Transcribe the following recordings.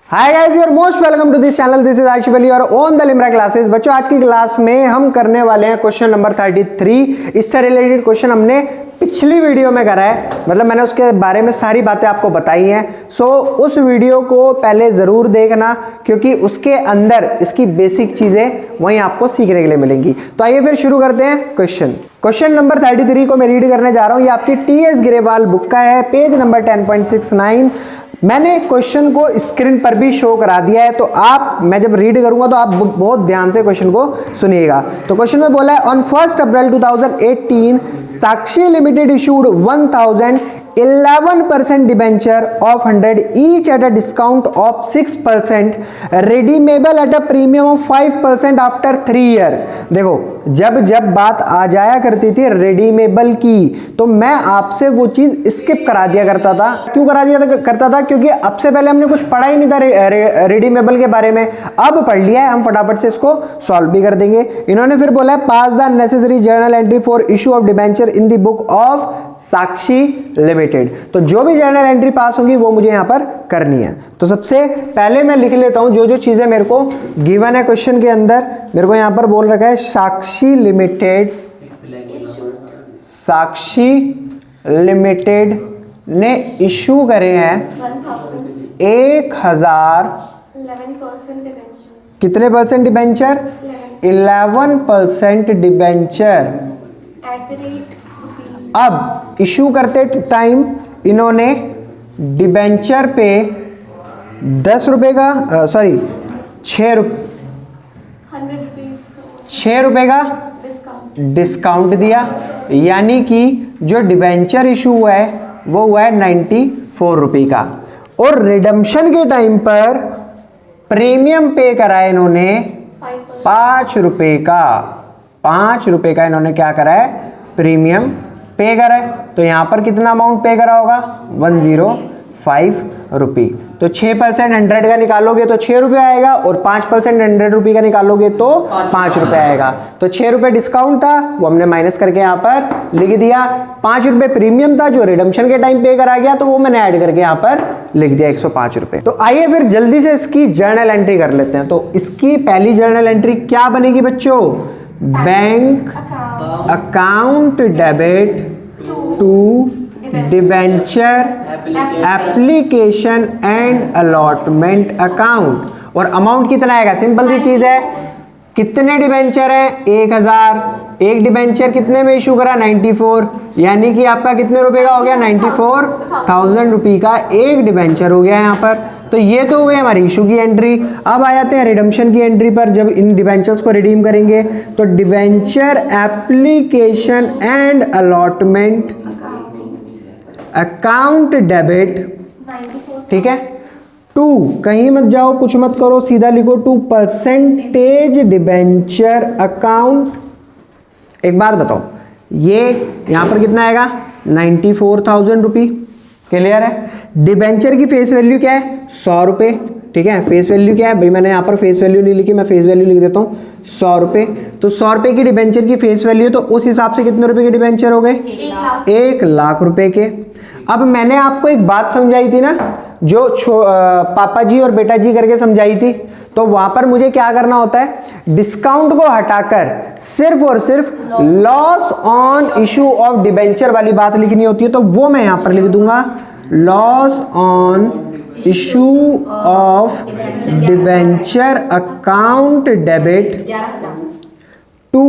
Hi guys, your most welcome to this channel. This is Ashif Ali और on the Limra classes. बच्चों, आज की class में हम करने वाले हैं क्वेश्चन नंबर 33। इससे रिलेटेड क्वेश्चन हमने पिछली वीडियो में करा है, मतलब मैंने उसके बारे में सारी बातें आपको बताई हैं। सो उस वीडियो को पहले ज़रूर देखना, क्योंकि उसके अंदर इसकी बेसिक चीज़ें वहीं आपको सीखने के लिए मिलेंगी। तो आइए फिर शुरू करते हैं क्वेश्चन नंबर 33 को मैं रीड करने जा रहा हूँ। ये आपकी टी.एस. ग्रेवाल बुक का है, पेज नंबर 10.69। मैंने क्वेश्चन को स्क्रीन पर भी शो करा दिया है, तो मैं जब रीड करूंगा तो आप बहुत ध्यान से क्वेश्चन को सुनिएगा। तो क्वेश्चन में बोला है, on 1 April 2018 Sakshi limited issued 1011% debenture of 100 each at a discount of 6%, redeemable at a premium of 5% after 3 year. देखो, जब बात आ जाया करती थी रिडीमेबल की, तो मैं आपसे वो चीज स्किप करा दिया करता था। क्यों करा दिया करता था? क्योंकि अब से पहले हमने कुछ पढ़ा ही नहीं था रिडीमेबल के बारे में। अब पढ़ लिया है, हम फटाफट से इसको सॉल्व भी कर देंगे। इन्होंने फिर बोला है, pass the necessary journal entry for issue of debenture in the book of Sakshi limited. तो जो भी जर्नल एंट्री पास होगी वो मुझे यहां पर करनी है। तो सबसे पहले मैं लिख लेता हूं जो चीजें मेरे को गिवन है क्वेश्चन के अंदर। मेरे को यहां पर बोल रखा है, साक्षी लिमिटेड ने इशू करे हैं 1000 कितने परसेंट डिबेंचर? 11% डिबेंचर। अब इशू करते टाइम इन्होंने डिबेंचर पे 10 रुपए का 6 रुपए का डिस्काउंट दिया, यानी कि जो डिबेंचर इशू हुआ है वो हुआ है 94 रुपए का। और रिडम्पशन के टाइम पर प्रीमियम पे करा है इन्होंने 5 रुपए का। 5 रुपए का इन्होंने क्या करा है? प्रीमियम पे करा है। तो यहां पर कितना अमाउंट पे करा होगा? 105 रुपये। तो 6% 100 का निकालोगे तो 6 रुपये आएगा, और 5% 100 रुपये का निकालोगे तो 5 रुपये आएगा। तो 6 रुपये डिस्काउंट था, वो हमने माइनस करके यहाँ पर लिख दिया। 5 रुपये प्रीमियम था जो रिडम्पशन के टाइम पे करा गया, तो वो मैंने ऐड करके यहाँ पर लिख दिया 105 रुपये। तो आइए फिर जल्दी से इसकी जर्नल एंट्री कर लेते हैं। तो इसकी पहली जर्नल एंट्री क्या बनेगी बच्चों? Bank account debit to debenture application and allotment account. और अमाउंट कितना आएगा? सिंपल सी चीज है, कितने डिबेंचर है? 1000। एक डिबेंचर कितने में इशू करा? 94, यानी कि आपका कितने रुपए का हो गया? 94,000 रुपये का एक डिबेंचर हो गया यहाँ पर। तो ये तो हो गई हमारी इशू की एंट्री। अब आ जाते हैं रिडम्पशन की एंट्री पर। जब इन डिबेंचर्स को रिडीम करेंगे तो debenture application and allotment account debit, ठीक है, 2, कहीं मत जाओ, कुछ मत करो, सीधा लिखो 2% डिबेंचर अकाउंट। एक बात बताओ, ये यहां पर कितना आएगा? 94,000 रुपये। क्लियर है? डिबेंचर की फेस वैल्यू क्या है? 100 रुपये। ठीक है, फेस वैल्यू क्या है भाई? मैंने यहाँ पर फेस वैल्यू नहीं लिखी, मैं फेस वैल्यू लिख देता हूँ 100 रुपये। तो 100 रुपये की डिबेंचर की फेस वैल्यू, तो उस हिसाब से कितने रुपए के डिबेंचर हो गए? 1 लाख रुपए के। अब मैंने आपको एक बात समझाई थी ना, जो पापा जी और बेटा जी करके समझाई थी, तो वहां पर मुझे क्या करना होता है? डिस्काउंट को हटाकर सिर्फ और सिर्फ loss on issue of debenture वाली बात लिखनी होती है। तो वो मैं यहां पर लिख दूंगा, loss on issue of debenture account debit to,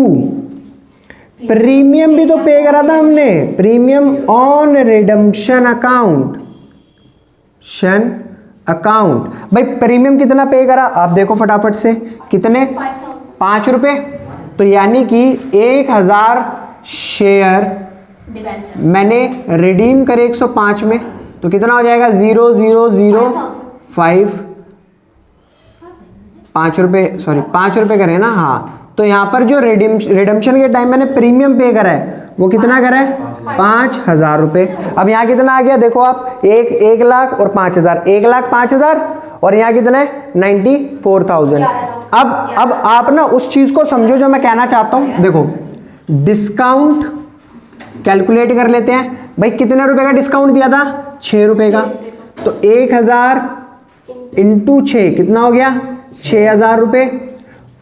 premium भी तो पे करा था हमने, प्रीमियम ऑन रिडम्पशन अकाउंट भाई प्रीमियम कितना पे करा? आप देखो फटाफट से, कितने? 5 रुपए। तो यानी कि 1000 शेयर मैंने रिडीम करे 105 में, तो कितना हो जाएगा? 0005 5 रुपए, सॉरी 5 रुपए करे ना, हाँ। तो यहां पर जो रिडम्पशन के टाइम मैंने प्रीमियम पे करा है वो कितना करा है? 5,000 रुपए। अब यहाँ कितना आ गया? देखो आप, 1 लाख और 5,000, 1 लाख 5,000, और यहाँ कितना है? 94,000। अब आप ना उस चीज को समझो जो मैं कहना चाहता हूं। देखो, डिस्काउंट कैलकुलेट कर लेते हैं भाई, कितने रुपए का डिस्काउंट दिया था? 6 रुपए का। तो 1000 इंटू 6 कितना हो गया 6,000 रुपए।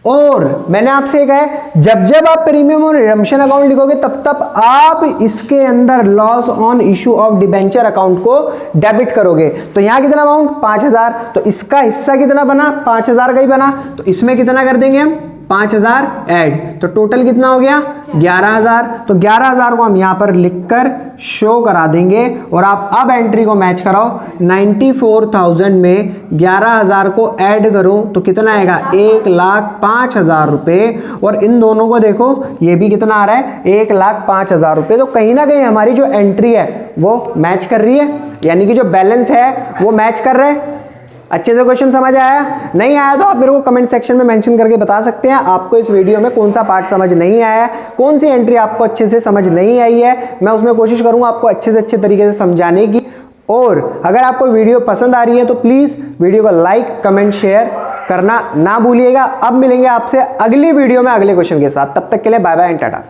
और मैंने आपसे कहा है जब जब आप प्रीमियम और रिडम्पशन अकाउंट लिखोगे तब तब आप इसके अंदर loss on issue of debenture account को डेबिट करोगे। तो यहां कितना अमाउंट 5,000, तो इसका हिस्सा कितना बना 5,000 का ही बना, तो इसमें कितना कर देंगे हम 5,000 ऐड, तो टोटल कितना हो गया 11,000। तो 11,000 को हम यहां पर लिखकर शो करा देंगे और आप अब एंट्री को मैच कराओ। 94,000 में 11,000 को ऐड करो तो कितना आएगा 1,05,000 रुपए। और इन दोनों को देखो ये भी कितना आ रहा है 1,05,000 रुपए। तो कहीं ना कहीं हमारी जो एंट्री है वो मैच कर रही है, यानी कि जो बैलेंस है वो मैच कर रहा है। अच्छे से क्वेश्चन समझ आया? नहीं आया तो आप मेरे को कमेंट सेक्शन में मेंशन करके बता सकते हैं आपको इस वीडियो में कौन सा पार्ट समझ नहीं आया है, कौन सी एंट्री आपको अच्छे से समझ नहीं आई है। मैं उसमें कोशिश करूंगा आपको अच्छे से अच्छे तरीके से समझाने की। और अगर आपको वीडियो पसंद आ रही है तो प्लीज वीडियो को लाइक कमेंट शेयर करना ना भूलिएगा। अब मिलेंगे आपसे अगली वीडियो में अगले क्वेश्चन के साथ, तब तक के लिए बाय बाय एंड टाटा।